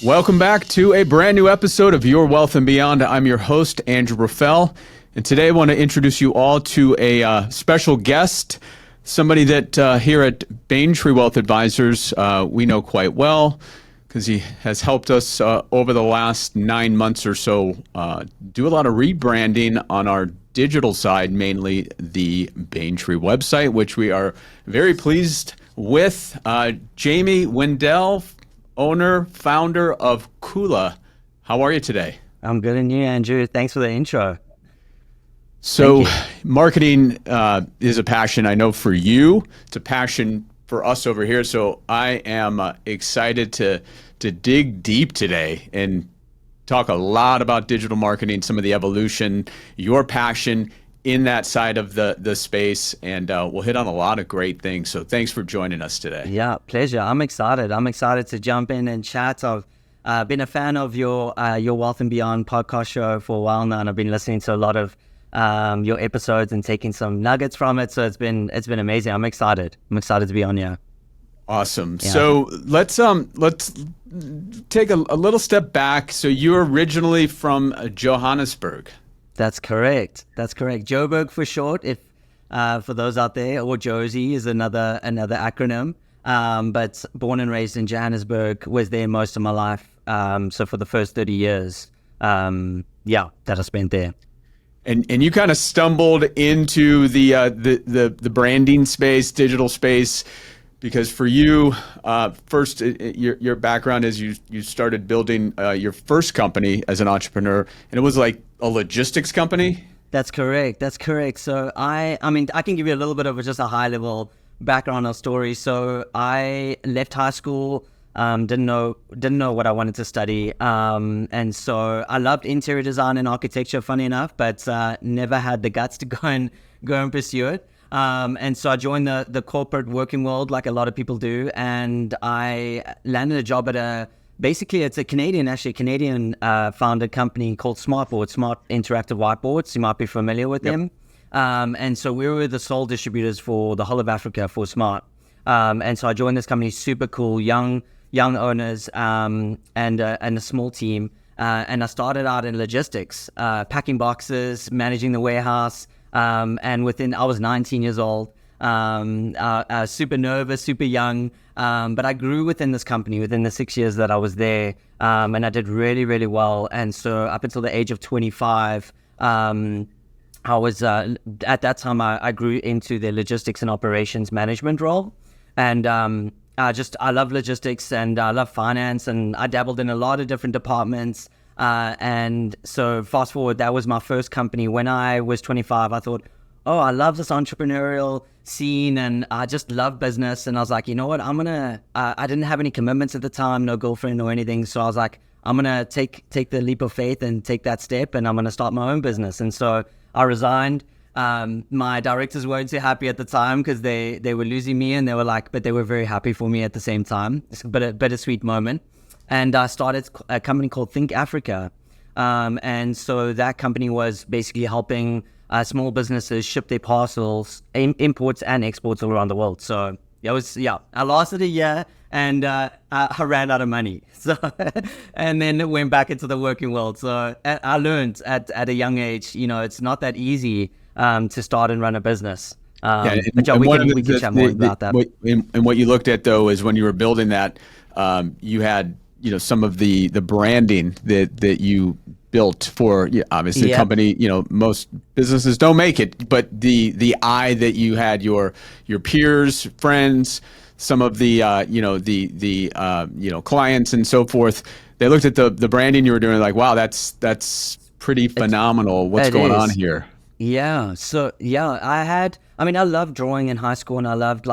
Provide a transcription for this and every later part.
Welcome back to a brand new episode of Your Wealth and Beyond. I'm your host, Andrew Raffel, and today I want to introduce you all to a special guest, somebody that here at Bayntree Wealth Advisors we know quite well because he has helped us over the last 9 months or so do a lot of rebranding on our digital side, mainly the Bayntree website, which we are very pleased with. Jamie Windell, owner, founder of KHULA. How are you today? I'm good, and you, Andrew? Thanks for the intro. So marketing is a passion, I know, for you. It's a passion for us over here. So I am excited to dig deep today and talk a lot about digital marketing, some of the evolution, your passion in that side of the space, and we'll hit on a lot of great things. So thanks for joining us today. Yeah, pleasure. I'm excited. I'm excited to jump in and chat. I've been a fan of your Wealth and Beyond podcast show for a while now, and I've been listening to a lot of your episodes and taking some nuggets from it. So it's been amazing. I'm excited. I'm excited to be on here. Awesome. Yeah. So let's take a little step back. So you're originally from Johannesburg. That's correct. Joburg for short, if for those out there, or Josie is another acronym. But born and raised in Johannesburg, was there most of my life. So for the first 30 years, that I spent there. And you kind of stumbled into the branding space, digital space, because for you, first, your background is you started building your first company as an entrepreneur, and it was like a logistics company? That's correct. So I can give you a little bit of just a high level background or story. So I left high school, didn't know what I wanted to study. And so I loved interior design and architecture, funny enough, but never had the guts to go and pursue it. And so I joined the corporate working world like a lot of people do. And I landed a job at it's a Canadian founded company called Smartboard, Smart Interactive Whiteboards. You might be familiar with them. And so we were the sole distributors for the whole of Africa for Smart. And so I joined this company, super cool, young owners, and a small team. And I started out in logistics, packing boxes, managing the warehouse. And I was 19 years old, super nervous, super young. But I grew within this company within the 6 years that I was there. And I did really, really well. And so up until the age of 25, I was, at that time, I grew into the logistics and operations management role. And I love logistics and I love finance, and I dabbled in a lot of different departments. And so fast forward, that was my first company. When I was 25, I thought, I love this entrepreneurial scene and I just love business. And I was like, you know what, I didn't have any commitments at the time, no girlfriend or anything. So I was like, I'm going to take the leap of faith and take that step, and I'm going to start my own business. And so I resigned. My directors weren't too happy at the time because they were losing me, and they were like, but they were very happy for me at the same time. It's a bittersweet moment. And I started a company called Think Africa. And so that company was basically helping small businesses ship their parcels, imports and exports all around the world. So I lasted a year, and I ran out of money. So, and then it went back into the working world. So I learned at a young age, it's not that easy to start and run a business. We can chat more about that. And what you looked at, though, is when you were building that, you had some of the branding that you built for obviously the company. Most businesses don't make it, but the eye that you had, your peers, friends, some of the clients and so forth, they looked at the branding you were doing like, wow, that's pretty phenomenal. What's going on here? Yeah. So I loved drawing in high school, and I loved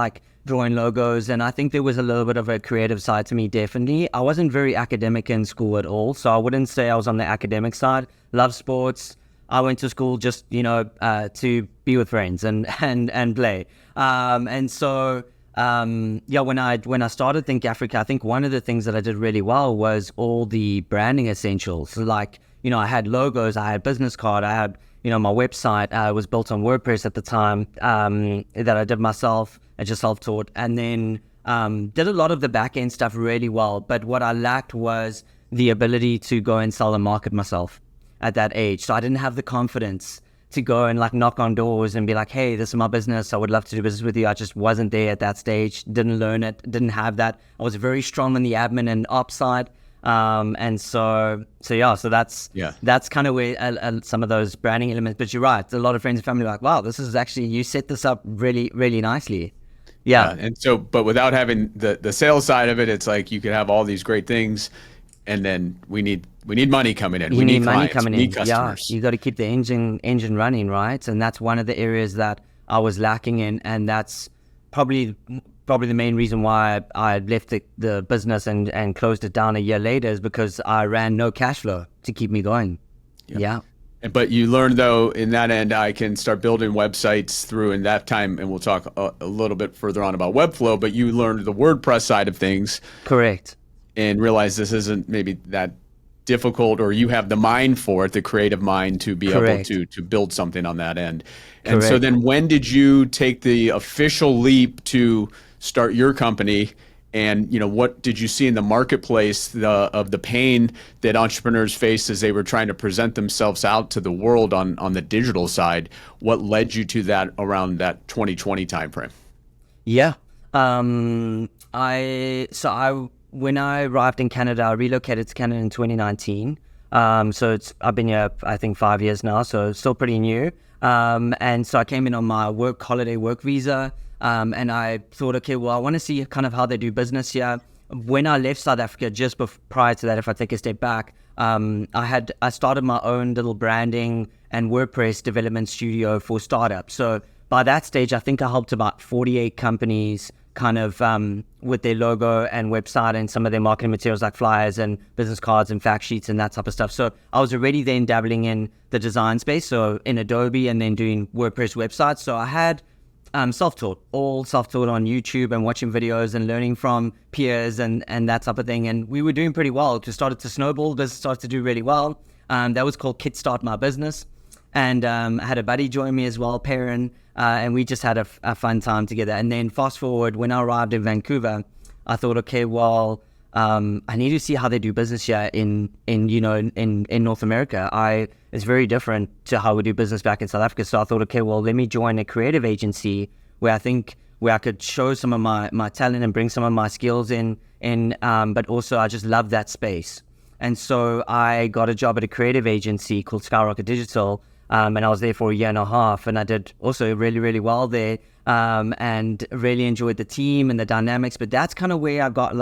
drawing logos, and I think there was a little bit of a creative side to me, definitely. I wasn't very academic in school at all, so I wouldn't say I was on the academic side. Love sports. I went to school just, to be with friends and play. And so, when I started Think Africa, I think one of the things that I did really well was all the branding essentials. So I had logos, I had business card, I had, my website was built on WordPress at the time, that I did myself. I just self-taught, and then did a lot of the back-end stuff really well. But what I lacked was the ability to go and sell and market myself at that age. So I didn't have the confidence to go and like knock on doors and be like, hey, this is my business. I would love to do business with you. I just wasn't there at that stage. Didn't learn it. Didn't have that. I was very strong on the admin and ops side. And so that's kind of where some of those branding elements, but you're right. A lot of friends and family are like, wow, this is actually, you set this up really, really nicely. Yeah. And so, but without having the sales side of it, it's like you could have all these great things, and then we need money coming in. You we need clients, money coming we need in. customers. Yeah, you got to keep the engine running, right? And that's one of the areas that I was lacking in, and that's probably the main reason why I left the business and closed it down a year later, is because I ran no cash flow to keep me going. Yeah. But you learned, though, in that end, I can start building websites through in that time, and we'll talk a little bit further on about Webflow, but you learned the WordPress side of things. Correct. And realize this isn't maybe that difficult, or you have the mind for it, the creative mind to be Correct. able to build something on that end. And Correct. so then when did you take the official leap to start your company? And, what did you see in the marketplace of the pain that entrepreneurs face as they were trying to present themselves out to the world on the digital side? What led you to that around that 2020 timeframe? Yeah. When I arrived in Canada, I relocated to Canada in 2019. So I've been here, I think, 5 years now, so still pretty new. And so I came in on my holiday work visa. And I thought, okay, well, I want to see kind of how they do business here. When I left South Africa, just prior to that, if I take a step back, I started my own little branding and WordPress development studio for startups. So by that stage, I think I helped about 48 companies kind of with their logo and website and some of their marketing materials like flyers and business cards and fact sheets and that type of stuff. So I was already then dabbling in the design space, so in Adobe, and then doing WordPress websites. So I had self-taught on YouTube and watching videos and learning from peers and that type of thing. And we were doing pretty well. It just started to snowball. Business started to do really well. That was called Kickstart My Business. And I had a buddy join me as well, Perrin, and we just had a fun time together. And then fast forward, when I arrived in Vancouver, I thought, okay, well, I need to see how they do business here in North America. It's very different to how we do business back in South Africa. So I thought, okay, well, let me join a creative agency where I could show some of my talent and bring some of my skills in, but also I just love that space. And so I got a job at a creative agency called Skyrocket Digital, and I was there for a year and a half, and I did also really, really well there, and really enjoyed the team and the dynamics. But that's kind of where I got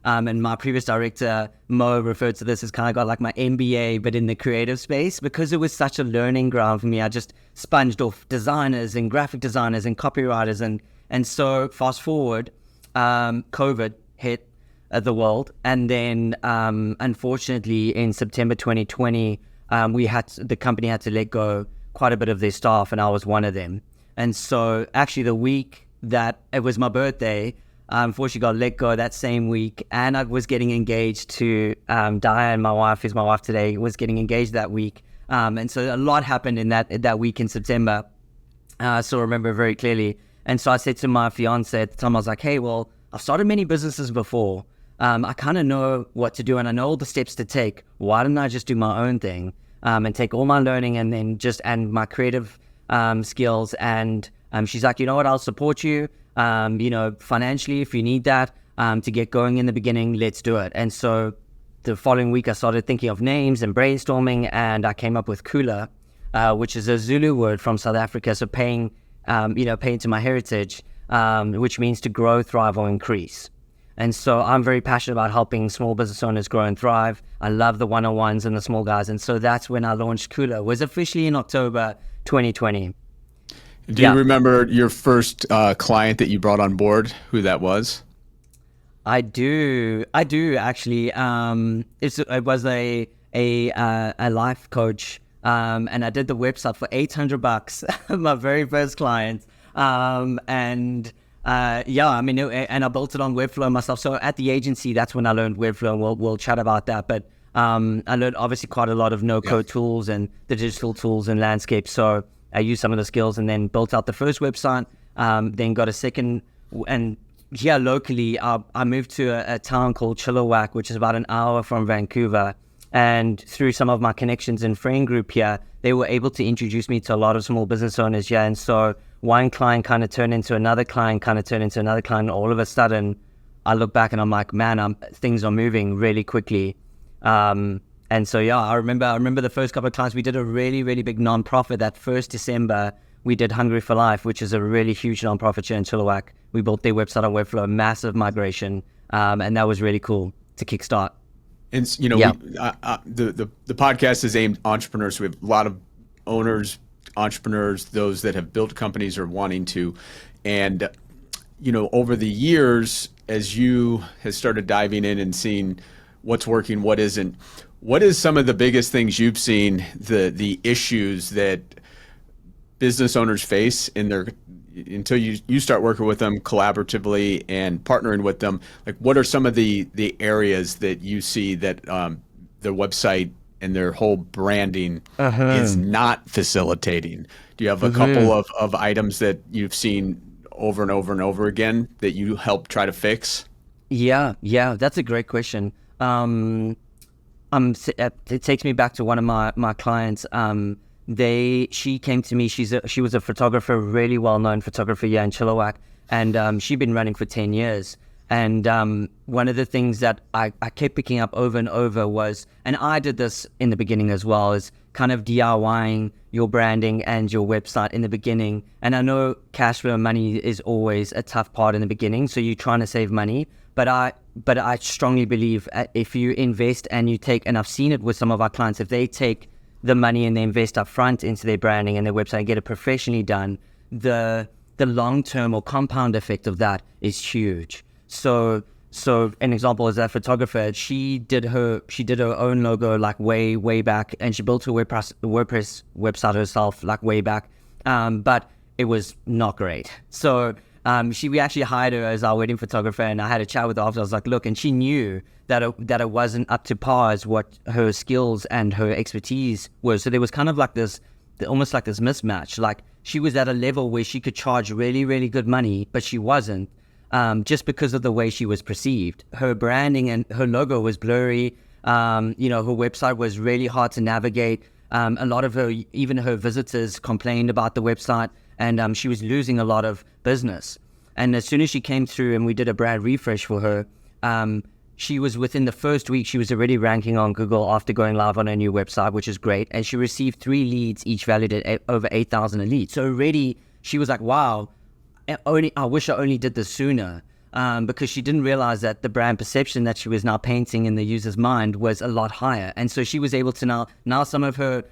and my previous director, Mo, referred to this as kind of got like my MBA, but in the creative space, because it was such a learning ground for me. I just sponged off designers and graphic designers and copywriters. And so fast forward, COVID hit the world. And then, unfortunately, in September 2020, the company had to let go quite a bit of their staff, and I was one of them. And so actually the week that it was my birthday, unfortunately got let go that same week, and I was getting engaged to Diane, my wife, who's my wife today, was getting engaged that week. And so a lot happened in that week in September. So I remember very clearly. And so I said to my fiance at the time, I was like, hey, well, I've started many businesses before. I kind of know what to do, and I know all the steps to take. Why don't I just do my own thing and take all my learning and then and my creative skills? And she's like, you know what, I'll support you. Financially, if you need that to get going in the beginning, let's do it. And so the following week, I started thinking of names and brainstorming, and I came up with KHULA, which is a Zulu word from South Africa. So paying to my heritage, which means to grow, thrive, or increase. And so I'm very passionate about helping small business owners grow and thrive. I love the one-on-ones and the small guys. And so that's when I launched KHULA. It was officially in October 2020. Do you remember your first client that you brought on board, who that was? I do actually. It was a life coach, and I did the website for $800. My very first client, and I built it on Webflow myself. So at the agency, that's when I learned Webflow, and we'll chat about that. But I learned obviously quite a lot of no-code tools and the digital tools and landscapes. So I used some of the skills and then built out the first website, then got a second, and here locally, I moved to a town called KHULA, which is about an hour from Vancouver. And through some of my connections in Friend Group here, they were able to introduce me to a lot of small business owners here. And so one client kind of turned into another client, And all of a sudden, I look back and I'm like, man, things are moving really quickly. And so, yeah, I remember the first couple of clients. We did a really, really big nonprofit that first December. We did Hungry for Life, which is a really huge nonprofit here in Chilliwack. We built their website on Webflow, massive migration, and that was really cool to kickstart. And the podcast is aimed at entrepreneurs. We have a lot of owners, entrepreneurs, those that have built companies or wanting to. And over the years, as you have started diving in and seeing what's working, what isn't, what is some of the biggest things you've seen, the issues that business owners face in their, until you start working with them collaboratively and partnering with them? Like, what are some of the areas that you see that their website and their whole branding is not facilitating? Do you have a couple of items that you've seen over and over and over again that you help try to fix? Yeah, that's a great question. It takes me back to one of my clients. She came to me. She was a photographer, really well-known photographer here in Chilliwack, and she'd been running for 10 years. And one of the things that I kept picking up over and over was, and I did this in the beginning as well, is kind of DIYing your branding and your website in the beginning. And I know cash flow money is always a tough part in the beginning, so you're trying to save money. But I strongly believe if you invest and you take, and I've seen it with some of our clients, if they take the money and they invest up front into their branding and their website and get it professionally done, the long-term or compound effect of that is huge. So an example is that photographer, she did her own logo like way back, and she built her WordPress website herself like way back, but it was not great. So we actually hired her as our wedding photographer, and I had a chat with her after. I was like, look, and she knew that it wasn't up to par as what her skills and her expertise were. So there was kind of like this, almost like this mismatch. Like, she was at a level where she could charge really, really good money, but she wasn't, just because of the way she was perceived. Her branding and her logo was blurry. Her website was really hard to navigate. A lot of even her visitors complained about the website, and she was losing a lot of business. And as soon as she came through and we did a brand refresh for her, she was, within the first week, she was already ranking on Google after going live on her new website, which is great. And she received 3 leads, each valued at over 8,000 a lead. So already she was like, wow, I wish I only did this sooner, because she didn't realize that the brand perception that she was now painting in the user's mind was a lot higher. And so she was able to now some of her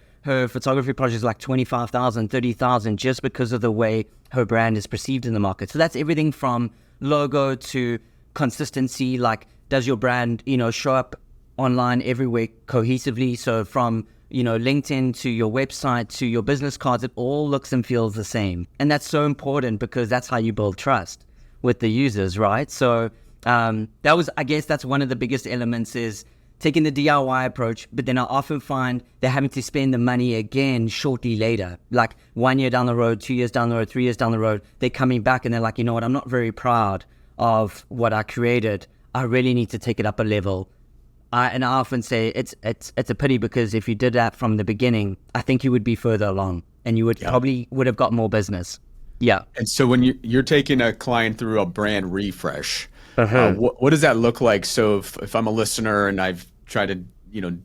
photography projects like 25,000, 30,000, just because of the way her brand is perceived in the market. So that's everything from logo to consistency. Like, does your brand, show up online everywhere cohesively? So from, LinkedIn to your website to your business cards, it all looks and feels the same. And that's so important, because that's how you build trust with the users, right? So I guess that's one of the biggest elements, is taking the DIY approach. But then I often find they're having to spend the money again shortly later, like 1 year down the road, 2 years down the road, 3 years down the road. They're coming back and they're like, you know what, I'm not very proud of what I created. I really need to take it up a level. And I often say it's a pity, because if you did that from the beginning, I think you would be further along, and you would probably would have got more business. Yeah. And so when you're taking a client through a brand refresh, what does that look like? So if I'm a listener and I've tried to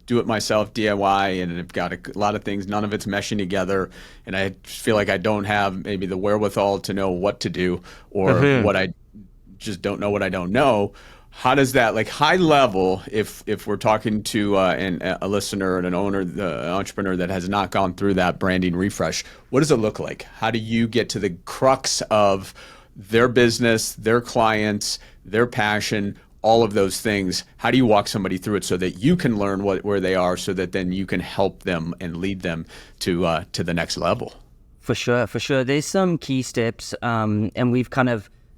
do it myself, DIY, and I've got a lot of things, none of it's meshing together, and I feel like I don't have maybe the wherewithal to know what to do, or what I just don't know what I don't know. How does that, like, high level, if we're talking to a listener and an owner, the entrepreneur that has not gone through that branding refresh, what does it look like? How do you get to the crux of their business, their clients, their passion, all of those things? How do you walk somebody through it so that you can learn where they are, so that then you can help them and lead them to the next level? For sure. There's some key steps, and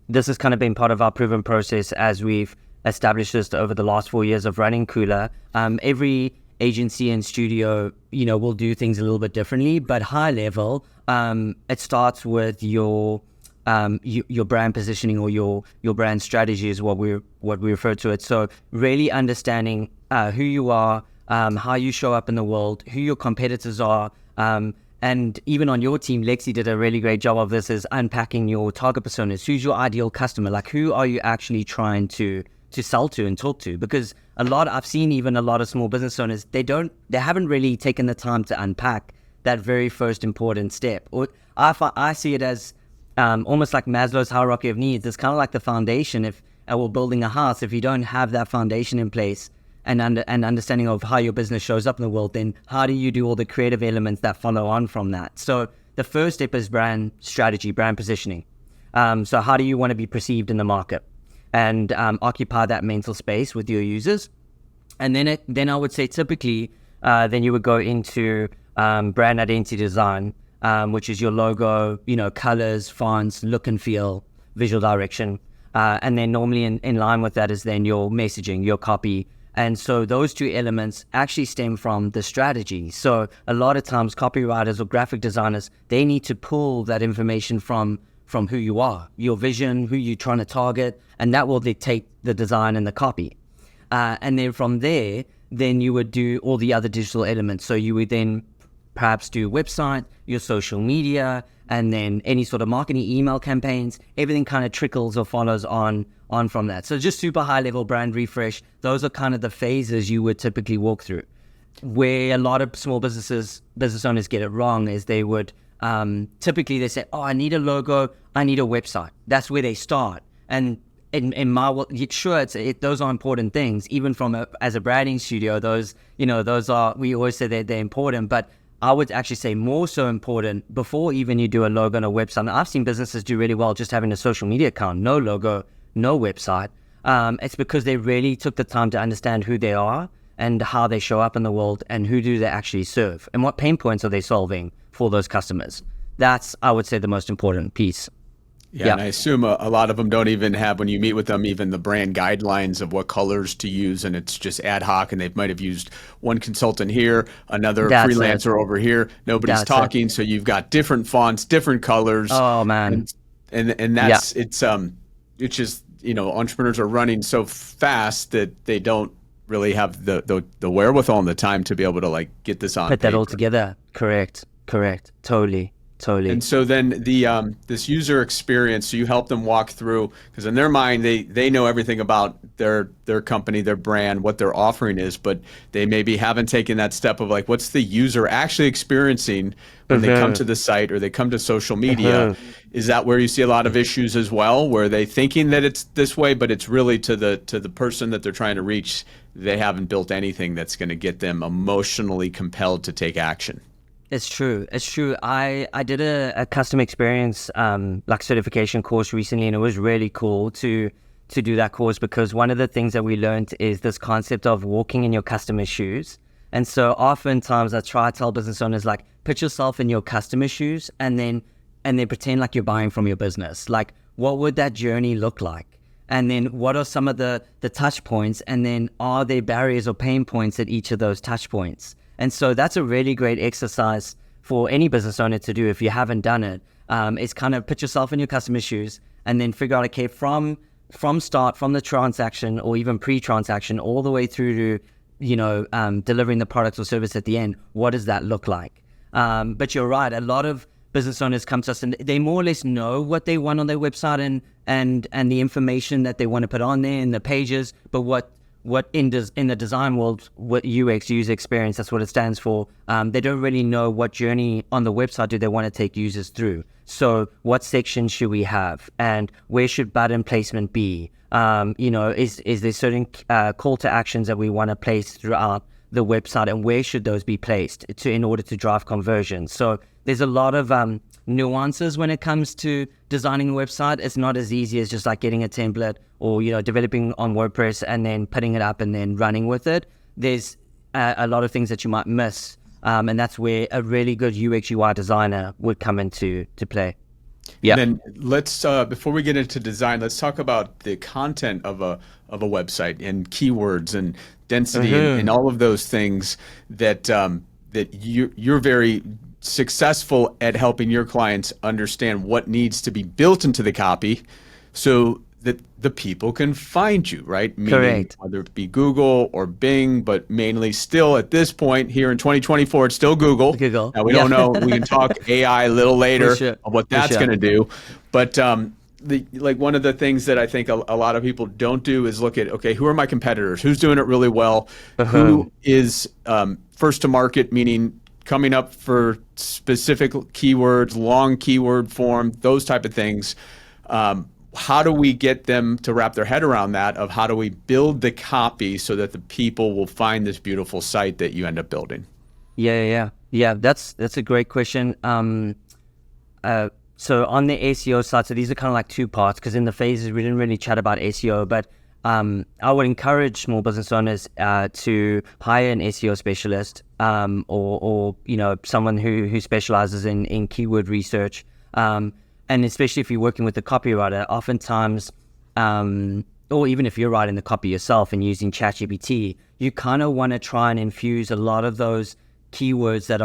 this has kind of been part of our proven process as we've established this over the last 4 years of running KHULA. Every agency and studio, will do things a little bit differently, but high level, it starts with your your brand positioning or your brand strategy is what we refer to it. So really understanding who you are, how you show up in the world, who your competitors are, and even on your team, Lexi did a really great job of this, is unpacking your target personas. Who's your ideal customer? Like, who are you actually trying to sell to and talk to? Because I've seen even a lot of small business owners, they haven't really taken the time to unpack that very first important step. Or I see it as almost like Maslow's hierarchy of needs. It's kind of like the foundation. If we're building a house, if you don't have that foundation in place and understanding of how your business shows up in the world, then how do you do all the creative elements that follow on from that? So the first step is brand strategy, brand positioning. So how do you want to be perceived in the market, and occupy that mental space with your users? And then I would say typically, then you would go into brand identity design, which is your logo, colors, fonts, look and feel, visual direction. And then normally in line with that is then your messaging, your copy. And so those two elements actually stem from the strategy. So a lot of times copywriters or graphic designers, they need to pull that information from who you are, your vision, who you're trying to target, and that will dictate the design and the copy. And then from there, then you would do all the other digital elements. So you would then perhaps do website, your social media, and then any sort of marketing email campaigns. Everything kind of trickles or follows on from that. So just super high level brand refresh. Those are kind of the phases you would typically walk through. Where a lot of small business owners get it wrong is they would typically they say, oh, I need a logo, I need a website. That's where they start. And in my world, sure, those are important things. Even as a branding studio, those are, we always say they're important, but I would actually say more so important before even you do a logo and a website. And I've seen businesses do really well just having a social media account, no logo, no website. It's because they really took the time to understand who they are and how they show up in the world and who do they actually serve and what pain points are they solving for those customers. That's, I would say, the most important piece. Yeah, and I assume a lot of them don't even have, when you meet with them, even the brand guidelines of what colors to use, and it's just ad hoc, and they might have used one consultant here, another freelancer over here. Nobody's talking, so you've got different fonts, different colors. Oh man, and that's it's just entrepreneurs are running so fast that they don't really have the wherewithal and the time to be able to get this on put paper. That all together. Correct, totally. And so then the this user experience, so you help them walk through, because in their mind they know everything about their company, their brand, what their offering is, but they maybe haven't taken that step of what's the user actually experiencing when they come to the site or they come to social media. Is that where you see a lot of issues as well, where they thinking that it's this way, but it's really to the person that they're trying to reach, they haven't built anything that's going to get them emotionally compelled to take action? It's true. I did a custom experience certification course recently, and it was really cool to do that course, because one of the things that we learned is this concept of walking in your customer's shoes. And so oftentimes I try to tell business owners, put yourself in your customer's shoes and then pretend like you're buying from your business. What would that journey look like? And then what are some of the touch points? And then are there barriers or pain points at each of those touch points? And so that's a really great exercise for any business owner to do if you haven't done it. Is kind of put yourself in your customer's shoes and then figure out, okay, from start, from the transaction or even pre-transaction all the way through to, delivering the product or service at the end, what does that look like? But you're right, a lot of business owners come to us and they more or less know what they want on their website and the information that they want to put on there in the pages, but what in the design world, what UX, user experience, that's what it stands for. They don't really know what journey on the website do they want to take users through. So what section should we have, and where should button placement be? Is there certain call to actions that we want to place throughout the website, and where should those be placed in order to drive conversion? So there's a lot of nuances when it comes to designing a website. It's not as easy as just getting a template or developing on WordPress and then putting it up and then running with it. There's a lot of things that you might miss, and that's where a really good UX UI designer would come into play. Yeah. And then let's before we get into design, let's talk about the content of a website and keywords and density and all of those things that that you're very successful at helping your clients understand what needs to be built into the copy so that the people can find you, right? Meaning, Correct. whether it be Google or Bing, but mainly still at this point here in 2024, it's still Google. Google. Now, we don't know. We can talk AI a little later sure. of what that's going to do. But like one of the things that I think a lot of people don't do is look at, okay, who are my competitors? Who's doing it really well? Who is first to market, meaning coming up for specific keywords, long keyword form, those type of things. How do we get them to wrap their head around that of how do we build the copy so that the people will find this beautiful site that you end up building? Yeah. That's a great question. So on the SEO side, so these are kind of like two parts, because in the phases we didn't really chat about SEO, but I would encourage small business owners to hire an SEO specialist or someone who specializes in keyword research. And especially if you're working with a copywriter, oftentimes, or even if you're writing the copy yourself and using ChatGPT, you kind of want to try and infuse a lot of those keywords that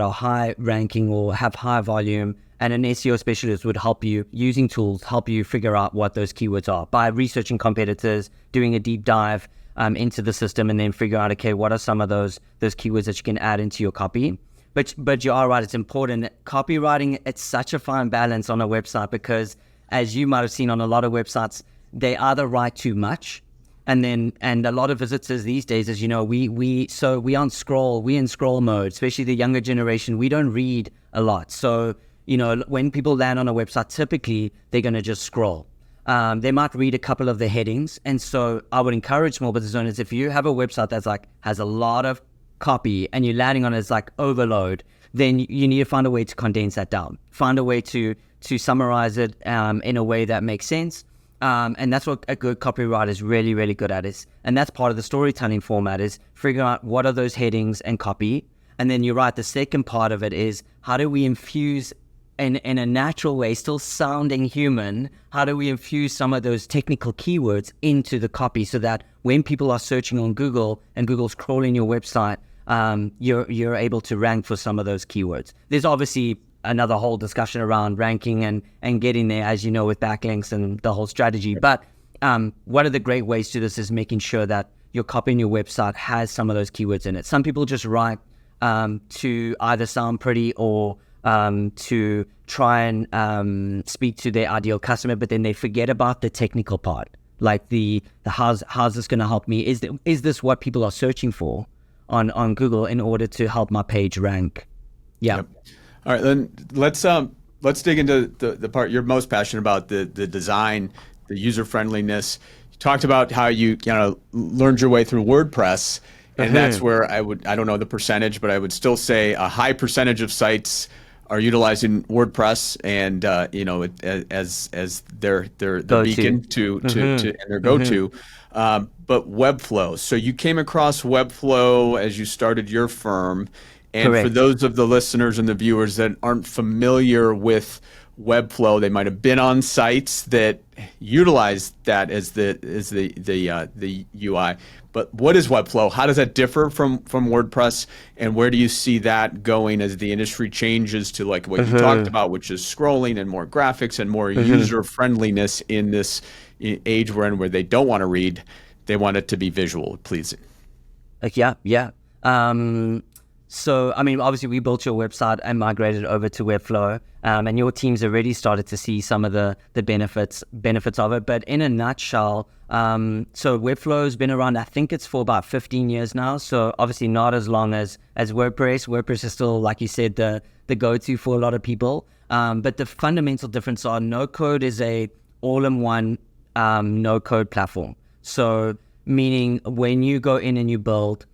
are high ranking or have high volume. And an SEO specialist would help you, using tools, help you figure out what those keywords are by researching competitors, doing a deep dive into the system, and then figure out, okay, what are some of those keywords that you can add into your copy. But you are right, it's important. Copywriting, it's such a fine balance on a website, because as you might have seen on a lot of websites, they either write too much, and a lot of visitors these days, as you know, we in scroll mode, especially the younger generation, we don't read a lot. So, when people land on a website, typically they're going to just scroll. They might read a couple of the headings. And so I would encourage small business owners, if you have a website that's has a lot of copy and you're landing on it as overload, then you need to find a way to condense that down, find a way to summarize it in a way that makes sense. And that's what a good copywriter is really, really good at and that's part of the storytelling format, is figuring out what are those headings and copy. And then you're right, the second part of it is, how do we infuse in a natural way, still sounding human, how do we infuse some of those technical keywords into the copy so that when people are searching on Google and Google's crawling your website, you're able to rank for some of those keywords. There's obviously another whole discussion around ranking and getting there, as you know, with backlinks and the whole strategy. But one of the great ways to this is making sure that your copy in your website has some of those keywords in it. Some people just write to either sound pretty or to try and speak to their ideal customer, but then they forget about the technical part, like the how's this going to help me? Is this what people are searching for on Google in order to help my page rank? Yeah. Yep. All right, then let's dig into the part you're most passionate about, the design, the user friendliness. You talked about how you learned your way through WordPress, and that's where I don't know the percentage, but I would still say a high percentage of sites are utilizing WordPress and as their beacon to and their go-to. But Webflow. So you came across Webflow as you started your firm. And Correct. For those of the listeners and the viewers that aren't familiar with Webflow, they might have been on sites that utilize that as the UI. But what is Webflow? How does that differ from WordPress? And where do you see that going as the industry changes to like what you talked about, which is scrolling and more graphics and more user friendliness in this age we're in, where they don't want to read, they want it to be visual pleasing. Yeah. So, obviously we built your website and migrated over to Webflow, and your team's already started to see some of the benefits of it. But in a nutshell, so Webflow's been around, I think it's for about 15 years now. So obviously not as long as WordPress. WordPress is still, like you said, the go-to for a lot of people. But the fundamental difference are no-code is a all-in-one no-code platform. So meaning when you go in and you build,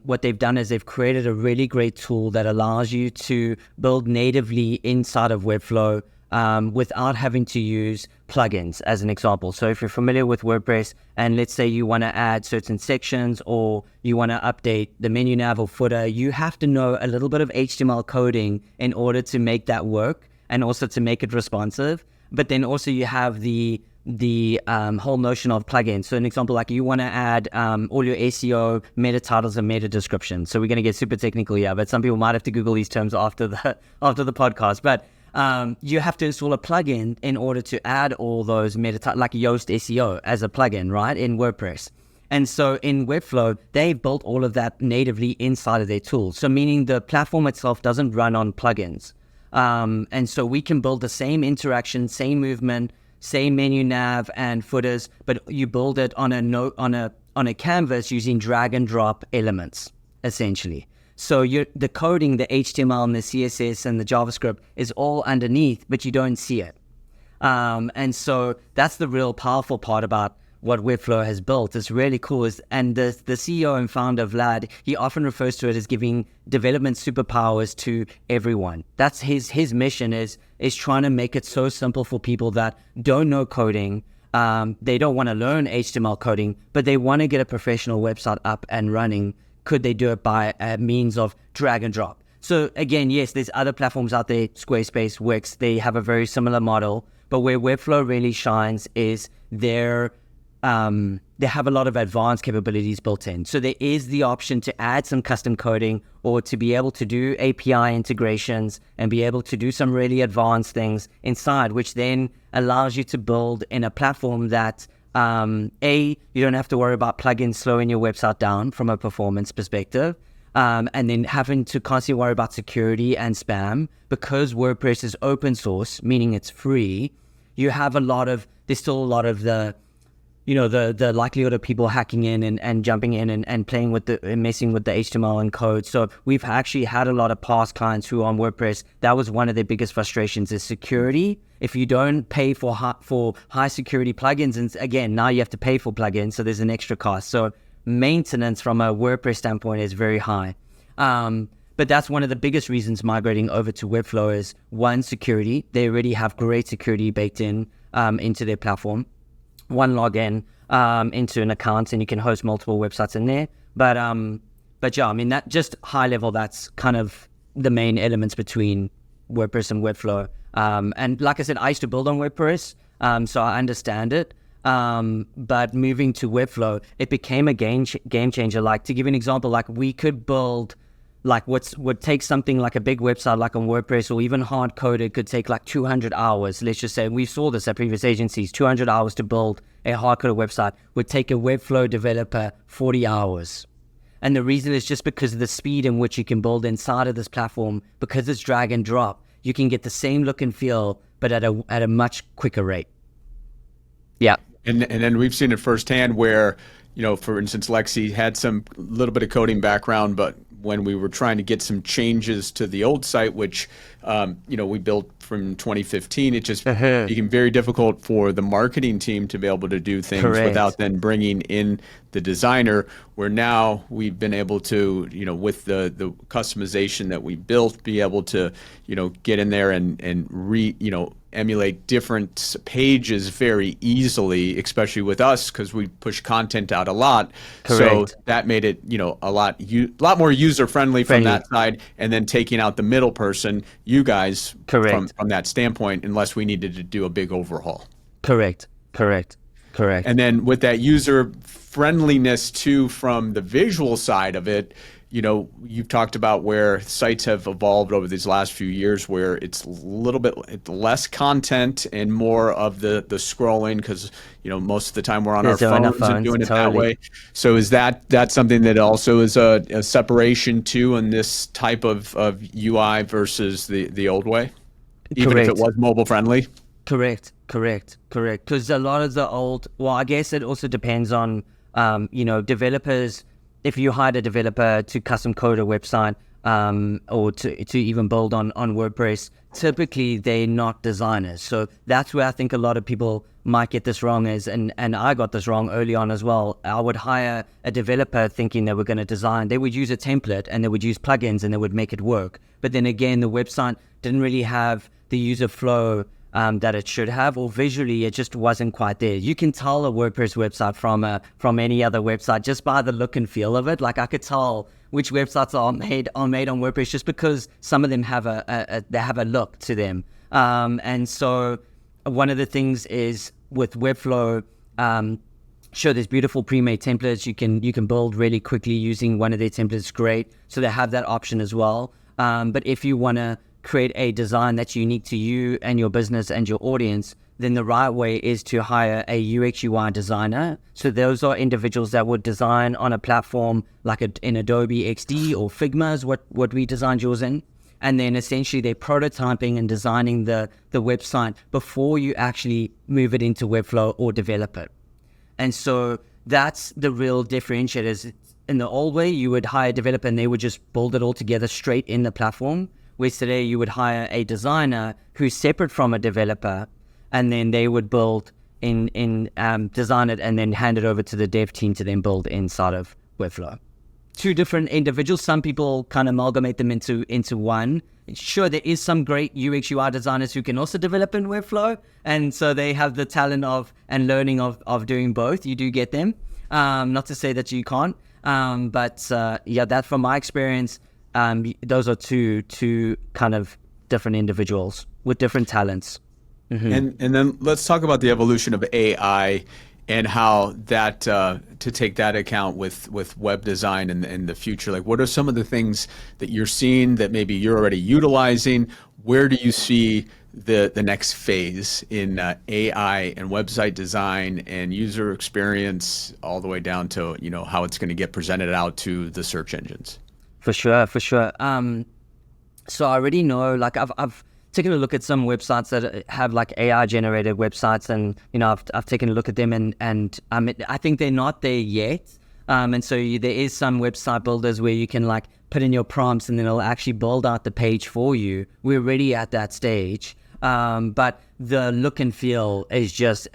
what they've done is they've created a really great tool that allows you to build natively inside of Webflow without having to use plugins, as an example. So if you're familiar with WordPress and let's say you want to add certain sections or you want to update the menu nav or footer, you have to know a little bit of HTML coding in order to make that work and also to make it responsive. But then also you have the the whole notion of plugins. So an example, like you want to add all your SEO, meta titles, and meta descriptions. So we're going to get super technical here, but some people might have to Google these terms after the podcast. But you have to install a plugin in order to add all those meta, like Yoast SEO as a plugin, right, in WordPress. And so in Webflow, they've built all of that natively inside of their tool. So meaning the platform itself doesn't run on plugins. And so we can build the same interaction, same movement, same menu nav and footers, but you build it on a canvas using drag and drop elements, essentially. So the coding, the HTML and the CSS and the JavaScript is all underneath, but you don't see it. And so that's the real powerful part about what Webflow has built. It's really cool. And the CEO and founder, Vlad, he often refers to it as giving development superpowers to everyone. That's his mission is trying to make it so simple for people that don't know coding. They don't want to learn HTML coding, but they want to get a professional website up and running. Could they do it by means of drag and drop? So again, yes, there's other platforms out there, Squarespace, Wix, they have a very similar model, but where Webflow really shines is they have a lot of advanced capabilities built in. So there is the option to add some custom coding or to be able to do API integrations and be able to do some really advanced things inside, which then allows you to build in a platform that, you don't have to worry about plugins slowing your website down from a performance perspective. And then having to constantly worry about security and spam. Because WordPress is open source, meaning it's free, you have there's still a lot of the likelihood of people hacking in and jumping in and playing with messing with the HTML and code. So we've actually had a lot of past clients who on WordPress, that was one of their biggest frustrations is security. If you don't pay for high security plugins, and again, now you have to pay for plugins, so there's an extra cost. So maintenance from a WordPress standpoint is very high. But that's one of the biggest reasons migrating over to Webflow is, one, security. They already have great security baked in into their platform. One login into an account, and you can host multiple websites in there. But yeah, I mean, that just high level, that's kind of the main elements between WordPress and Webflow. And like I said, I used to build on WordPress, so I understand it. But moving to Webflow, it became a game changer. Like, to give you an example, like we could build like would take something like a big website like on WordPress or even hard coded could take like 200 hours. Let's just say, we saw this at previous agencies, 200 hours to build a hard coded website would take a Webflow developer 40 hours. And the reason is just because of the speed in which you can build inside of this platform, because it's drag and drop, you can get the same look and feel, but at a much quicker rate. Yeah. And then we've seen it firsthand where, for instance, Lexi had some little bit of coding background, but when we were trying to get some changes to the old site, which, we built from 2015, it just became very difficult for the marketing team to be able to do things without then bringing in the designer, where now we've been able to, with the customization that we built, be able to, get in there and emulate different pages very easily, especially with us, because we push content out a lot. Correct. So that made it, a lot more user friendly from that side, and then taking out the middle person, you guys, from that standpoint, unless we needed to do a big overhaul. Correct. And then with that user friendliness too, from the visual side of it, you've talked about where sites have evolved over these last few years, where it's a little bit less content and more of the scrolling, because most of the time we're on our phones and doing it that way. So is that something that also is a separation too in this type of UI versus the old way, even if it was mobile friendly? Correct. Because a lot of the old, well, I guess it also depends on developers. If you hired a developer to custom code a website or to even build on WordPress, typically they're not designers. So that's where I think a lot of people might get this wrong, and I got this wrong early on as well. I would hire a developer thinking they were going to design. They would use a template and they would use plugins and they would make it work. But then again, the website didn't really have the user flow that it should have, or visually it just wasn't quite there. You can tell a WordPress website from any other website just by the look and feel of it. Like, I could tell which websites are made on WordPress just because some of them have they have a look to them. And so one of the things is with Webflow, sure, there's beautiful pre-made templates. You can build really quickly using one of their templates. Great. So they have that option as well. But if you want to create a design that's unique to you and your business and your audience, then the right way is to hire a UX UI designer. So those are individuals that would design on a platform like in Adobe XD or Figma is what we designed yours in. And then essentially they're prototyping and designing the website before you actually move it into Webflow or develop it. And so that's the real differentiators. In the old way, you would hire a developer and they would just build it all together straight in the platform. Whereas today you would hire a designer who's separate from a developer, and then they would build design it and then hand it over to the dev team to then build inside of Webflow. Two different individuals. Some people kind of amalgamate them into one. Sure, there is some great UX UI designers who can also develop in Webflow, and so they have the talent and learning of doing both. You do get them. Not to say that you can't, but that from my experience, those are two kind of different individuals with different talents. Mm-hmm. And then let's talk about the evolution of AI and how that to take that account with web design in the future. Like, what are some of the things that you're seeing that maybe you're already utilizing? Where do you see the next phase in AI and website design and user experience, all the way down to how it's going to get presented out to the search engines? For sure. So I already know, like I've taken a look at some websites that have like AI generated websites, and I've taken a look at them, and I think they're not there yet. And so there is some website builders where you can like put in your prompts and then it'll actually build out the page for you. We're already at that stage, but the look and feel is just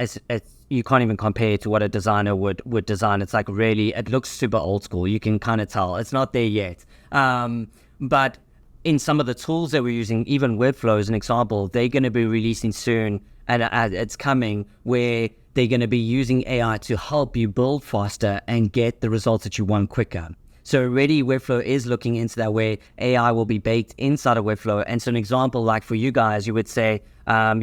you can't even compare it to what a designer would design. It's like really, it looks super old school. You can kind of tell it's not there yet. But in some of the tools that we're using, even Webflow as an example, they're going to be releasing soon, and it's coming, where they're going to be using AI to help you build faster and get the results that you want quicker. So already Webflow is looking into that, where AI will be baked inside of Webflow. And so an example, like for you guys, you would say, I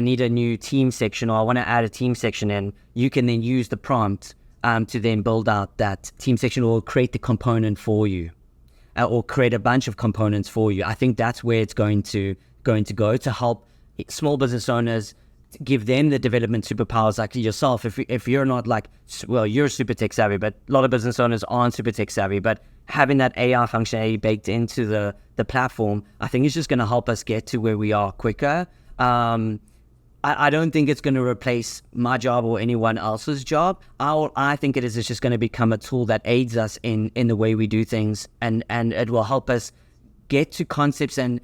need a new team section, or I want to add a team section in. You can then use the prompt to then build out that team section, or create the component for you. Or create a bunch of components for you. I think that's where it's going to go to help small business owners, give them the development superpowers like yourself. If you're not you're super tech savvy, but a lot of business owners aren't super tech savvy. But having that AI functionality baked into the platform, I think is just going to help us get to where we are quicker. I don't think it's going to replace my job or anyone else's job. I think it's just going to become a tool that aids us in the way we do things, and it will help us get to concepts and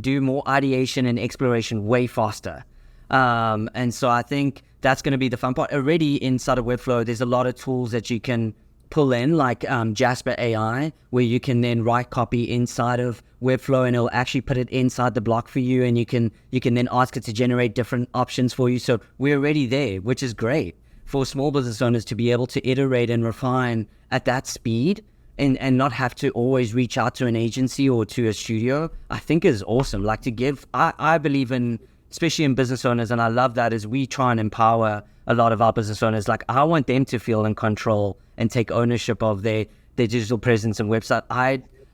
do more ideation and exploration way faster. And so I think that's going to be the fun part. Already inside of Webflow, there's a lot of tools that you can pull in, like Jasper AI, where you can then write copy inside of Webflow and it'll actually put it inside the block for you, and you can then ask it to generate different options for you. So we're already there, which is great for small business owners to be able to iterate and refine at that speed and not have to always reach out to an agency or to a studio. I think is awesome. Like I believe in, especially in business owners, and I love that, is we try and empower a lot of our business owners. Like, I want them to feel in control and take ownership of their digital presence and website.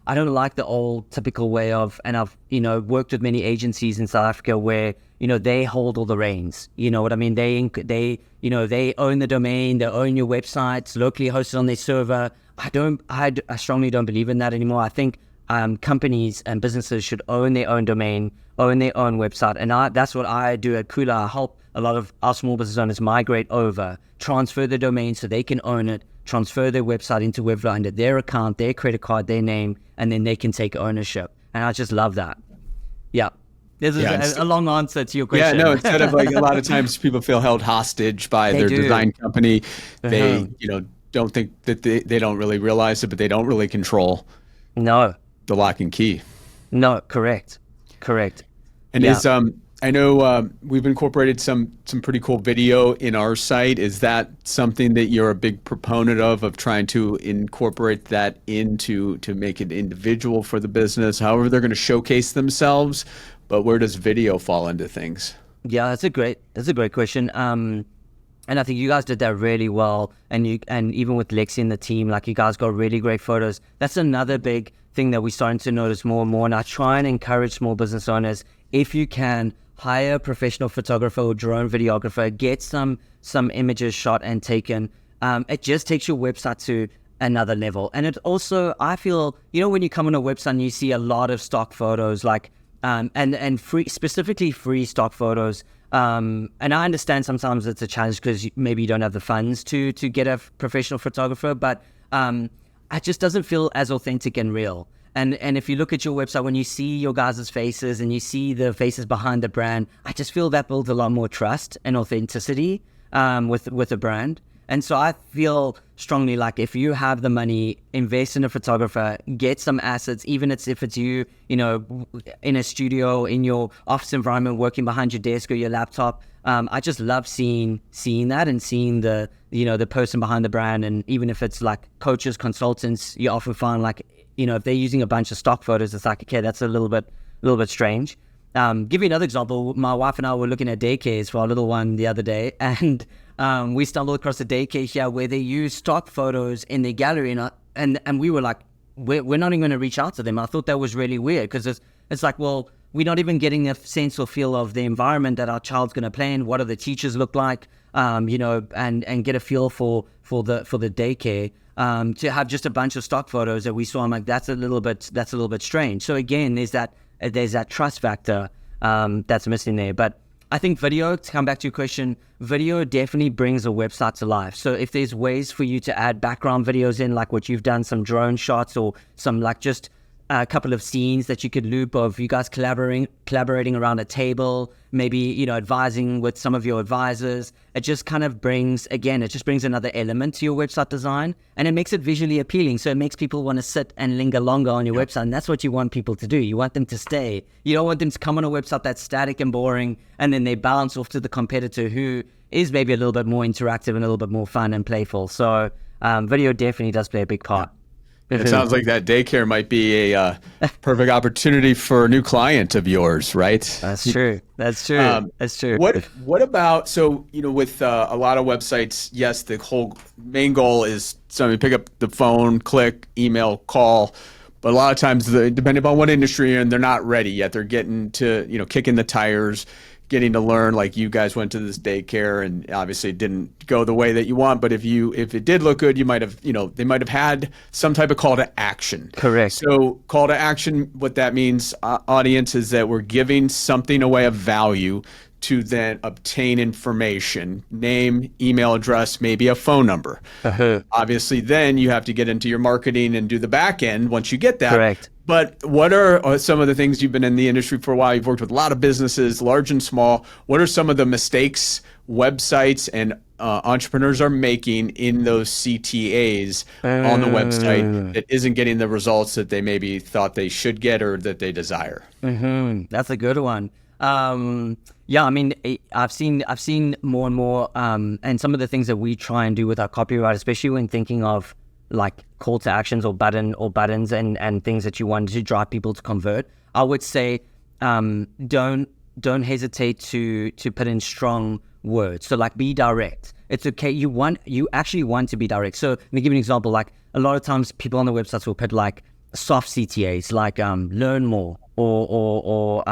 I don't like the old typical way of, and I've worked with many agencies in South Africa where they hold all the reins. You know what I mean? They own the domain, they own your websites, locally hosted on their server. I strongly don't believe in that anymore. I think companies and businesses should own their own domain, own their own website, and that's what I do at KHULA. I help a lot of our small business owners migrate over, transfer the domain so they can own it, transfer their website into Webflow under their account, their credit card, their name, and then they can take ownership. And I just love that. Yeah. This is a long answer to your question. Yeah, no, instead of like a lot of times people feel held hostage by their design company. They, don't think that they don't really realize it, but they don't really control the lock and key. No, correct. And I know we've incorporated some pretty cool video in our site. Is that something that you're a big proponent of trying to incorporate that into to make it individual for the business? However, they're going to showcase themselves, but where does video fall into things? Yeah, that's a great question. And I think you guys did that really well. And even with Lexi and the team, like, you guys got really great photos. That's another big thing that we're starting to notice more and more. And I try and encourage small business owners, if you can, hire a professional photographer or drone videographer, get some images shot and taken. It just takes your website to another level. And it also, I feel, when you come on a website and you see a lot of stock photos, like, and specifically free stock photos. And I understand sometimes it's a challenge because maybe you don't have the funds to get a professional photographer, but it just doesn't feel as authentic and real. And if you look at your website, when you see your guys' faces and you see the faces behind the brand, I just feel that builds a lot more trust and authenticity with a brand. And so I feel strongly like, if you have the money, invest in a photographer, get some assets, even if it's you, in a studio, in your office environment, working behind your desk or your laptop. I just love seeing that and seeing the person behind the brand. And even if it's like coaches, consultants, you often find, like, if they're using a bunch of stock photos, it's like, okay, that's a little bit strange. Give you another example. My wife and I were looking at daycares for our little one the other day, and we stumbled across a daycare here where they use stock photos in their gallery, and we were like, we're not even going to reach out to them. I thought that was really weird, because it's like, well, we're not even getting a sense or feel of the environment that our child's going to play in. What do the teachers look like? And get a feel for the daycare. To have just a bunch of stock photos that we saw, I'm like, that's a little bit strange. So again, there's that trust factor that's missing there. But I think video, to come back to your question, video definitely brings a website to life. So if there's ways for you to add background videos in, like what you've done, some drone shots or some, like, just a couple of scenes that you could loop of you guys collaborating around a table, maybe, advising with some of your advisors. It just kind of brings another element to your website design, and it makes it visually appealing. So it makes people want to sit and linger longer on your website. And that's what you want people to do. You want them to stay. You don't want them to come on a website that's static and boring, and then they bounce off to the competitor who is maybe a little bit more interactive and a little bit more fun and playful. So video definitely does play a big part. It sounds like that daycare might be a perfect opportunity for a new client of yours, right? That's true. That's true. What about, so, with a lot of websites, yes, the whole main goal is somebody pick up the phone, click, email, call. But a lot of times, depending upon what industry you're in, they're not ready yet. They're getting to, kicking the tires, getting to learn. Like, you guys went to this daycare and obviously it didn't go the way that you want, but if it did look good, you might have, they might have had some type of call to action. Correct. So call to action, what that means, audience, is that we're giving something away of value to then obtain information, name, email address, maybe a phone number. Obviously, then you have to get into your marketing and do the back end once you get that. Correct. But what are some of the things, you've been in the industry for a while, you've worked with a lot of businesses, large and small. What are some of the mistakes websites and entrepreneurs are making in those CTAs on the website that isn't getting the results that they maybe thought they should get or that they desire? That's a good one. Yeah, I mean, I've seen more and more, and some of the things that we try and do with our copyright, especially when thinking of like call to actions or buttons and things that you want to drive people to convert. I would say, don't hesitate to put in strong words. So, like, be direct. It's okay. You actually want to be direct. So let me give you an example. Like, a lot of times people on the websites will put like soft CTAs, like learn more or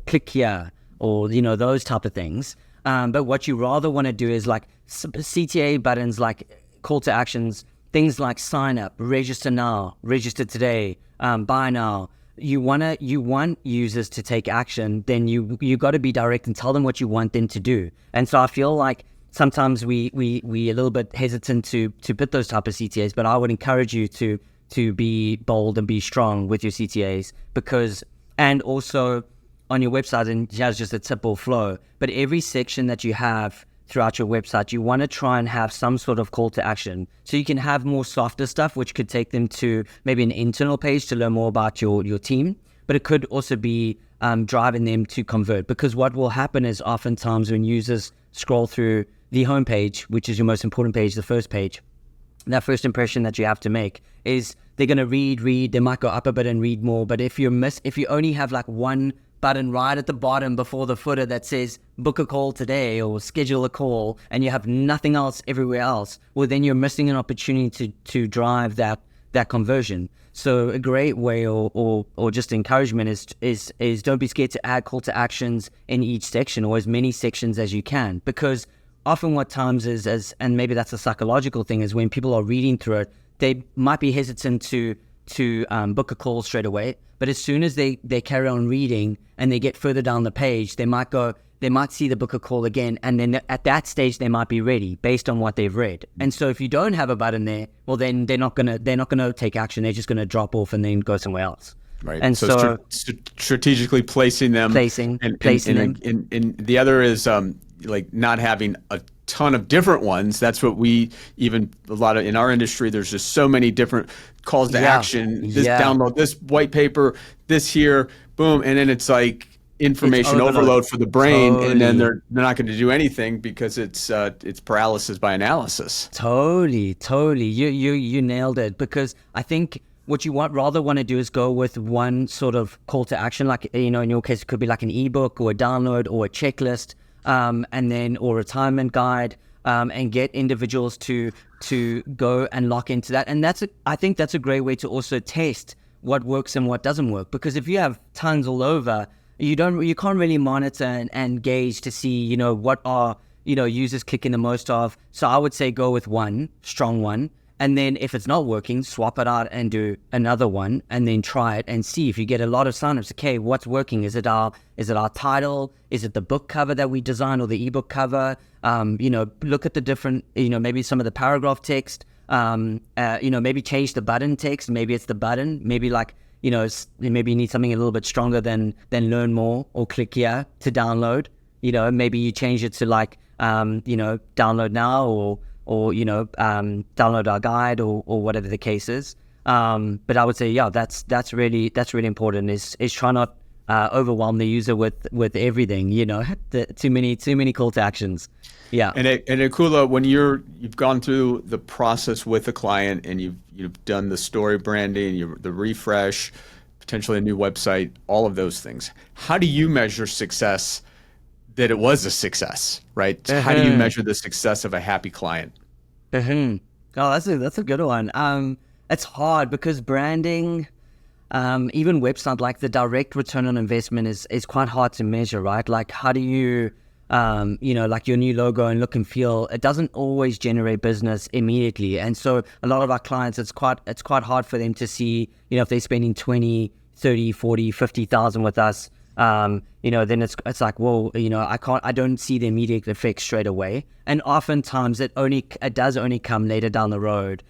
click here, or those type of things. But what you rather want to do is like CTA buttons, like call to actions, things like sign up, register now, register today, buy now. You want users to take action, then you got to be direct and tell them what you want them to do. And so I feel like sometimes we a little bit hesitant to put those type of CTAs, but I would encourage you to be bold and be strong with your CTAs, and also on your website, and here's just a tip or flow, but every section that you have throughout your website, you want to try and have some sort of call to action. So you can have more softer stuff, which could take them to maybe an internal page to learn more about your team, but it could also be driving them to convert. Because what will happen is oftentimes when users scroll through the homepage, which is your most important page, the first page, that first impression that you have to make is they're going to read, they might go up a bit and read more. But if you only have like one button right at the bottom before the footer that says book a call today or schedule a call, and you have nothing else everywhere else, well, then you're missing an opportunity to drive that conversion. So a great way or just encouragement is don't be scared to add call to actions in each section, or as many sections as you can, because often what times is and maybe that's a psychological thing, is when people are reading through it, they might be hesitant to book a call straight away. But as soon as they carry on reading and they get further down the page, they might see the book a call again, and then at that stage they might be ready based on what they've read. And so if you don't have a button there, well, then they're not gonna take action. They're just gonna drop off and then go somewhere else. Right. And so strategically placing them. And the other is like not having a ton of different ones. That's what a lot of in our industry, there's just so many different calls to action. Download this white paper, this here, boom. And then it's like information overload for the brain. Totally. And then they're not going to do anything because it's paralysis by analysis. Totally. You nailed it, because I think what you rather want to do is go with one sort of call to action, like, in your case, it could be like an ebook or a download or a checklist, and then or retirement guide, and get individuals to go and lock into that. And I think that's a great way to also test what works and what doesn't work, because if you have tons all over, you can't really monitor and gauge to see what are users clicking the most of. So I would say go with one strong one. And then if it's not working, swap it out and do another one, and then try it and see if you get a lot of signups. Okay, what's working? Is it our title? Is it the book cover that we designed, or the ebook cover? Look at the different, maybe some of the paragraph text. Maybe change the button text. Maybe it's the button. Maybe maybe you need something a little bit stronger than learn more or click here to download. Maybe you change it to download now or download our guide or whatever the case is. But I would say, that's really important, is try not overwhelm the user with everything, too many call to actions. Yeah. And at KHULA, when you've gone through the process with a client and you've done the story branding, the refresh, potentially a new website, all of those things, how do you measure success that it was a success, right? Uh-huh. How do you measure the success of a happy client? Uh-huh. Oh, that's a good one. It's hard because branding, even website, like the direct return on investment is quite hard to measure, right? Like how do you, like your new logo and look and feel, it doesn't always generate business immediately. And so a lot of our clients, it's quite hard for them to see, if they're spending 20, 30, 40, 50,000 with us, then it's like, well, I don't see the immediate effects straight away. And oftentimes it does only come later down the road,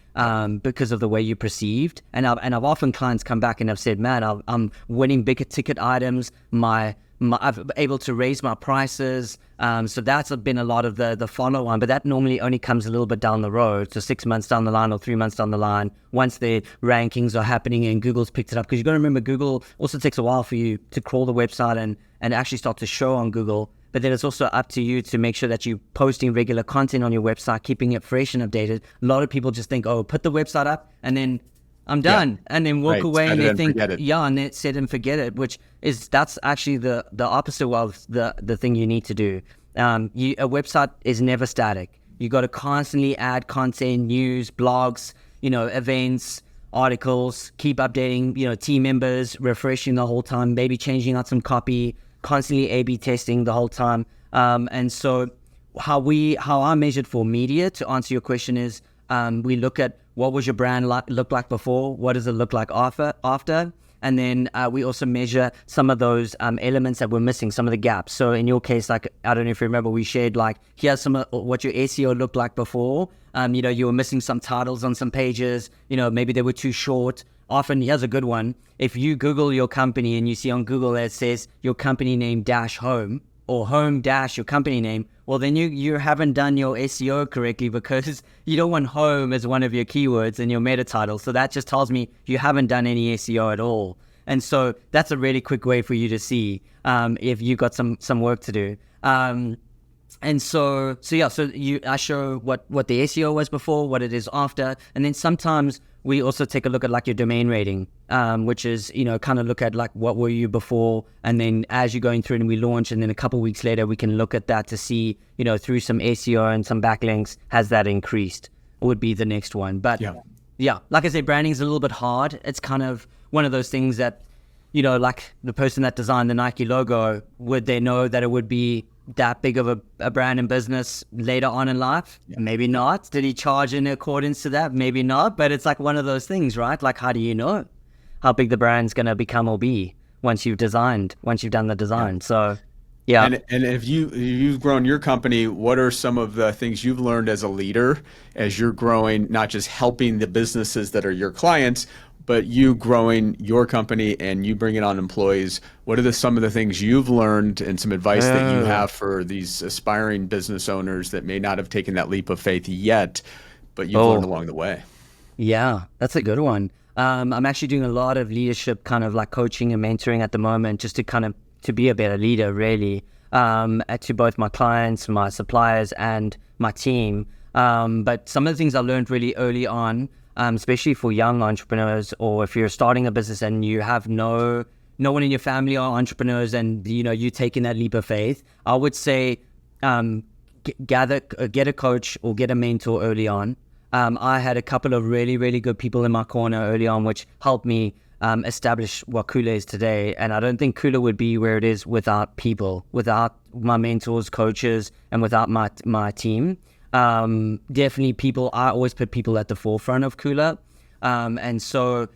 because of the way you perceived. And I've often clients come back and have said, man, I'm winning bigger ticket items. I've been able to raise my prices. So that's been a lot of the follow on, but that normally only comes a little bit down the road. So 6 months down the line or 3 months down the line, once the rankings are happening and Google's picked it up. Because you've got to remember, Google also takes a while for you to crawl the website and actually start to show on Google. But then it's also up to you to make sure that you're posting regular content on your website, keeping it fresh and updated. A lot of people just think, oh, put the website up and then I'm done, and then walk away and they think, and it's set and forget it, that's actually the opposite of the thing you need to do. A website is never static. You got to constantly add content, news, blogs, events, articles, keep updating, team members, refreshing the whole time, maybe changing out some copy, constantly A/B testing the whole time. And so how I measured for media, to answer your question, is we look at what was your brand look like before, what does it look like after, and then we also measure some of those elements that we're missing, some of the gaps. So in your case, like, I don't know if you remember, we shared here's some of what your SEO looked like before. You were missing some titles on some pages, maybe they were too short. Often, here's a good one. If you Google your company and you see on Google that it says your company name -home or home - your company name, well, then you haven't done your SEO correctly, because you don't want home as one of your keywords in your meta title. So that just tells me you haven't done any SEO at all. And so that's a really quick way for you to see if you've got some work to do. And I show what the SEO was before, what it is after, and then sometimes we also take a look at like your domain rating, which is, kind of look at like what were you before, and then as you're going through and we launch, and then a couple of weeks later we can look at that to see, through some SEO and some backlinks, has that increased? Would be the next one. But yeah, like I said, branding is a little bit hard. It's kind of one of those things that, like the person that designed the Nike logo, would they know that it would be that big of a brand and business later on in life? Maybe not. Did he charge in accordance to that? Maybe not. But it's like one of those things, right? Like, how do you know how big the brand's going to become or be once you've done the design? So yeah. And if you've grown your company, what are some of the things you've learned as a leader as you're growing, not just helping the businesses that are your clients, but you growing your company and you bringing on employees? What are some of the things you've learned and some advice that you have for these aspiring business owners that may not have taken that leap of faith yet, but you've learned along the way? Yeah, that's a good one. I'm actually doing a lot of leadership kind of like coaching and mentoring at the moment, just to be a better leader, really, to both my clients, my suppliers, and my team. But some of the things I learned really early on, especially for young entrepreneurs, or if you're starting a business and you have no one in your family are entrepreneurs, and you're taking that leap of faith, I would say get a coach or get a mentor early on. I had a couple of really, really good people in my corner early on, which helped me establish what KHULA is today. And I don't think KHULA would be where it is without people, without my mentors, coaches, and without my team. Definitely people, I always put people at the forefront of KHULA. And so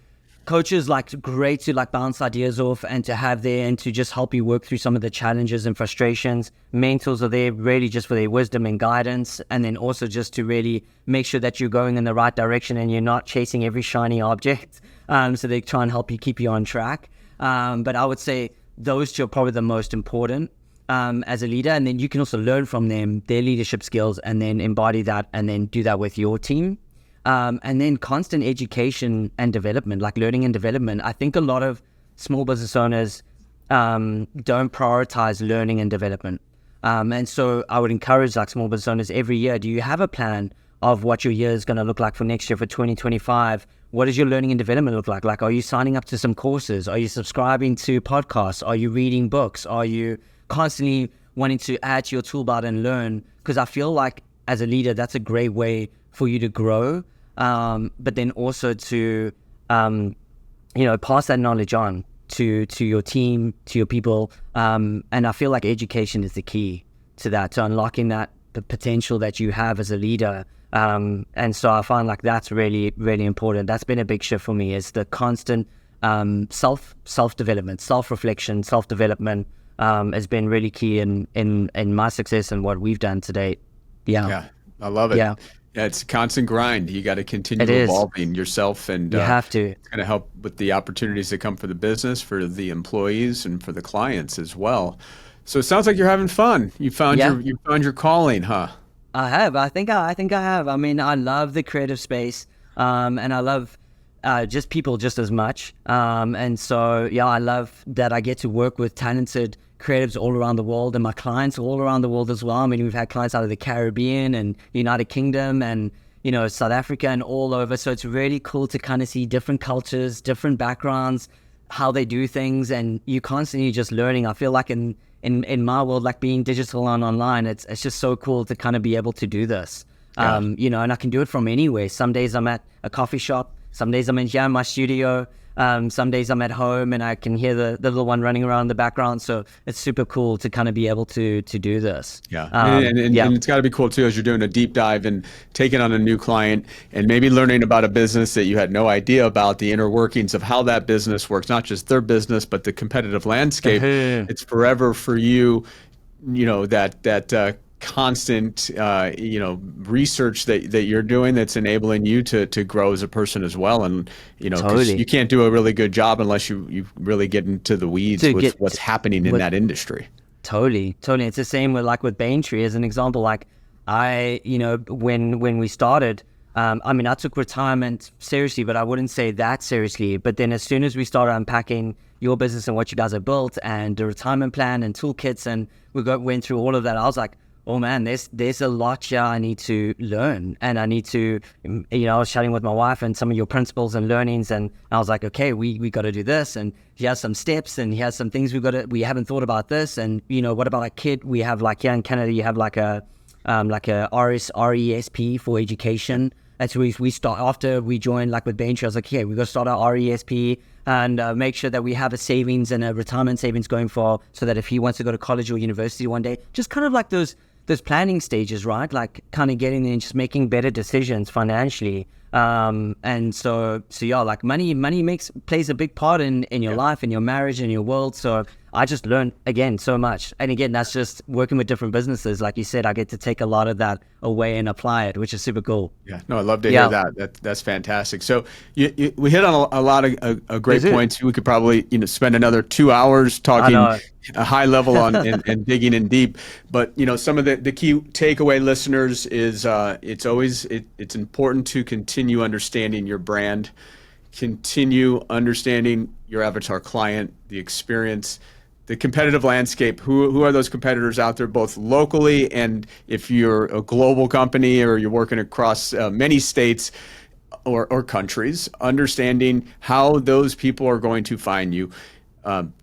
coaches great to bounce ideas off and to have there and to just help you work through some of the challenges and frustrations. Mentors are there really just for their wisdom and guidance, and then also just to really make sure that you're going in the right direction and you're not chasing every shiny object. So they try and help you, keep you on track. But I would say those two are probably the most important as a leader. And then you can also learn from them, their leadership skills, and then embody that and then do that with your team. And then constant education and development, like learning and development. I think a lot of small business owners don't prioritize learning and development. And so I would encourage small business owners every year, do you have a plan of what your year is going to look like for next year, for 2025? What does your learning and development look like? Like, are you signing up to some courses? Are you subscribing to podcasts? Are you reading books? Are you constantly wanting to add to your toolbar and learn? Because I feel like as a leader, that's a great way for you to grow. But then also to, pass that knowledge on to your team, to your people. And I feel like education is the key to that, to unlocking the potential that you have as a leader. And so I find that's really, really important. That's been a big shift for me, is the constant self-development, self-reflection, self-development has been really key in my success and what we've done to date. Yeah, I love it. Yeah, it's a constant grind. You got to continue evolving yourself, and you have to. It's going to help with the opportunities that come for the business, for the employees, and for the clients as well. So it sounds like you're having fun. You found your calling, huh? I have. I think I have. I mean, I love the creative space, and I love just people just as much. And so, I love that I get to work with talented creatives all around the world, and my clients all around the world as well. I mean, we've had clients out of the Caribbean and United Kingdom and, South Africa and all over. So it's really cool to kind of see different cultures, different backgrounds, how they do things, and you constantly just learning. I feel like in my world, like being digital and online, it's just so cool to kind of be able to do this. Yeah. And I can do it from anywhere. Some days I'm at a coffee shop, some days I'm in my studio, some days I'm at home and I can hear the little one running around in the background. So it's super cool to kind of be able to do this. Yeah. And it's got to be cool too, as you're doing a deep dive and taking on a new client and maybe learning about a business that you had no idea about, the inner workings of how that business works, not just their business, but the competitive landscape. It's forever for you, that constant research that you're doing that's enabling you to grow as a person as well. And totally. You can't do a really good job unless you really get into the weeds with what's happening in that industry. Totally. It's the same with Bayntree as an example. When we started, I took retirement seriously, but I wouldn't say that seriously. But then as soon as we started unpacking your business and what you guys have built and the retirement plan and toolkits, and went through all of that, I was like, oh man, there's a lot here I need to learn, and I need to, I was chatting with my wife and some of your principles and learnings, and I was like, okay, we got to do this, and here's some steps, and here's some things we haven't thought about this, and what about a kid? We have like here in Canada, you have like a RESP for education. That's where we start after we joined, like with Bayntree. I was like, okay, we got to start our RESP and make sure that we have a savings and a retirement savings going for, so that if he wants to go to college or university one day, just kind of like those planning stages, right? Like kind of getting in and just making better decisions financially. And so yeah, like money plays a big part in your life, in your marriage, in your world. So I just learned again so much. And again, that's just working with different businesses. Like you said, I get to take a lot of that away and apply it, which is super cool. Yeah, no, I love to hear that. That's fantastic. So we hit on a lot of great points. We could probably spend another 2 hours talking a high level on and digging in deep. But some of the key takeaway, listeners, is it's important to continue understanding your brand, continue understanding your avatar client, the experience, the competitive landscape. Who are those competitors out there, both locally, and if you're a global company or you're working across many states or countries, understanding how those people are going to find you.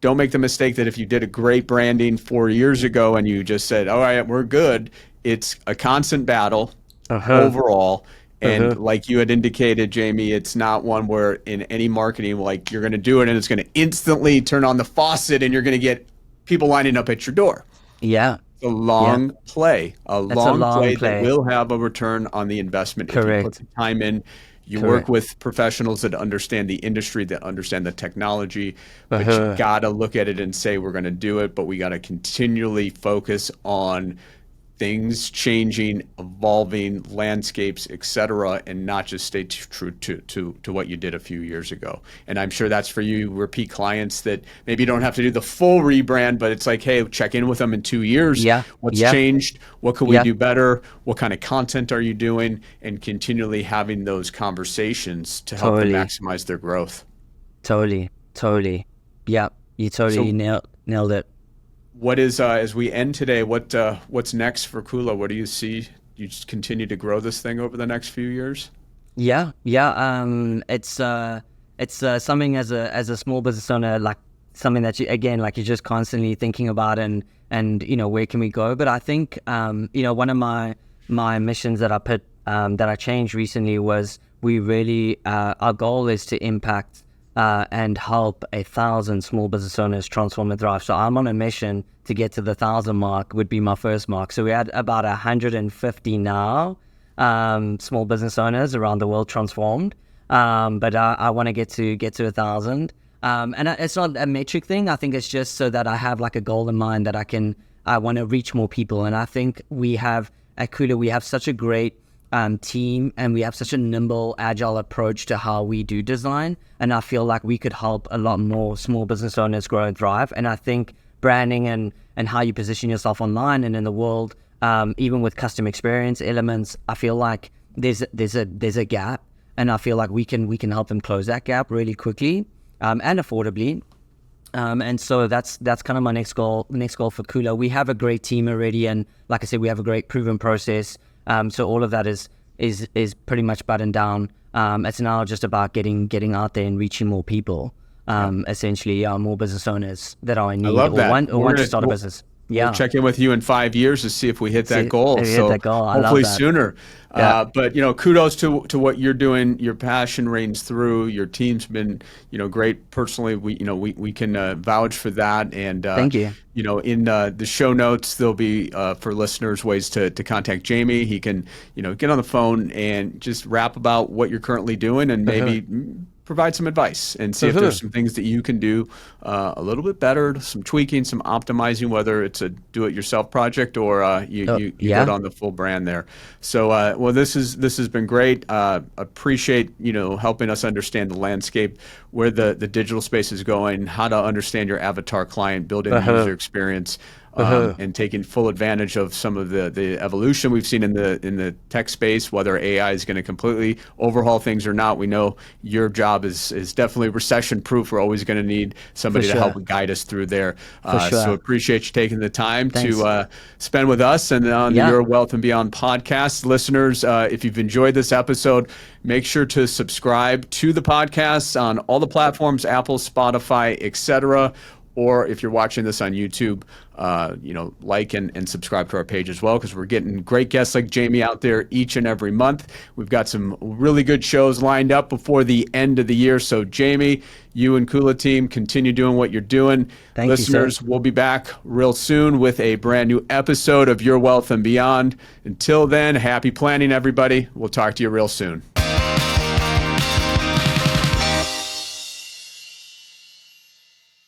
Don't make the mistake that if you did a great branding 4 years ago and you just said, all right, we're good. It's a constant battle overall. And like you had indicated, Jamie, it's not one where in any marketing, like you're going to do it and it's going to instantly turn on the faucet and you're going to get people lining up at your door. Yeah. It's a long play, a long play that will have a return on the investment. Correct. If you put the time in, you work with professionals that understand the industry, that understand the technology, but you got to look at it and say, we're going to do it, but we got to continually focus on things changing, evolving, landscapes, etc., and not just stay true to what you did a few years ago. And I'm sure that's for you repeat clients that maybe you don't have to do the full rebrand, but it's like, hey, check in with them in 2 years. Yeah. What's changed? What could we do better? What kind of content are you doing? And continually having those conversations to help them maximize their growth. Totally. Yeah, you totally nailed it. What is, as we end today, what's next for KHULA? What do you see? You just continue to grow this thing over the next few years? Yeah. It's something as a small business owner, like something that you're just constantly thinking about and where can we go? But I think one of my missions that I put that I changed recently was we really our goal is to impact and help 1,000 small business owners transform and thrive. So I'm on a mission to get to the 1,000 mark, would be my first mark. So we had about 150 now, small business owners around the world transformed. But I want to get to 1,000. And it's not a metric thing. I think it's just so that I have like a goal in mind that I want to reach more people. And I think at KHULA, we have such a great team, and we have such a nimble, agile approach to how we do design, and I feel like we could help a lot more small business owners grow and thrive. And I think branding and how you position yourself online and in the world, even with custom experience elements, I feel like there's a gap, and I feel like we can help them close that gap really quickly and affordably. And so that's kind of my next goal for KHULA. We have a great team already, and like I said, we have a great proven process. So all of that is pretty much buttoned down. It's now just about getting out there and reaching more people. Essentially, more business owners that are in need or want to start a business. We'll check in with you in 5 years to see if we hit that goal. Hopefully sooner. But kudos to what you're doing. Your passion reigns through. Your team's been great. Personally, we can vouch for that. And thank you. In the show notes, there'll be for listeners ways to contact Jamie. He can get on the phone and just rap about what you're currently doing and maybe provide some advice and see if there's some things that you can do a little bit better, some tweaking, some optimizing, whether it's a do-it-yourself project or you get on the full brand there. So, well, this has been great. Appreciate helping us understand the landscape, where the digital space is going, how to understand your avatar client, building the user experience. and taking full advantage of some of the evolution we've seen in the tech space, whether AI is going to completely overhaul things or not. We know your job is definitely recession proof. We're always going to need somebody to help guide us through there. So appreciate you taking the time to spend with us and on the Your Wealth and Beyond podcast. Listeners, if you've enjoyed this episode, make sure to subscribe to the podcast on all the platforms, Apple, Spotify, etc. Or if you're watching this on YouTube, like and subscribe to our page as well, because we're getting great guests like Jamie out there each and every month. We've got some really good shows lined up before the end of the year. So Jamie, you and KHULA team, continue doing what you're doing. Thank Listeners, you, we'll be back real soon with a brand new episode of Your Wealth and Beyond. Until then, happy planning, everybody. We'll talk to you real soon.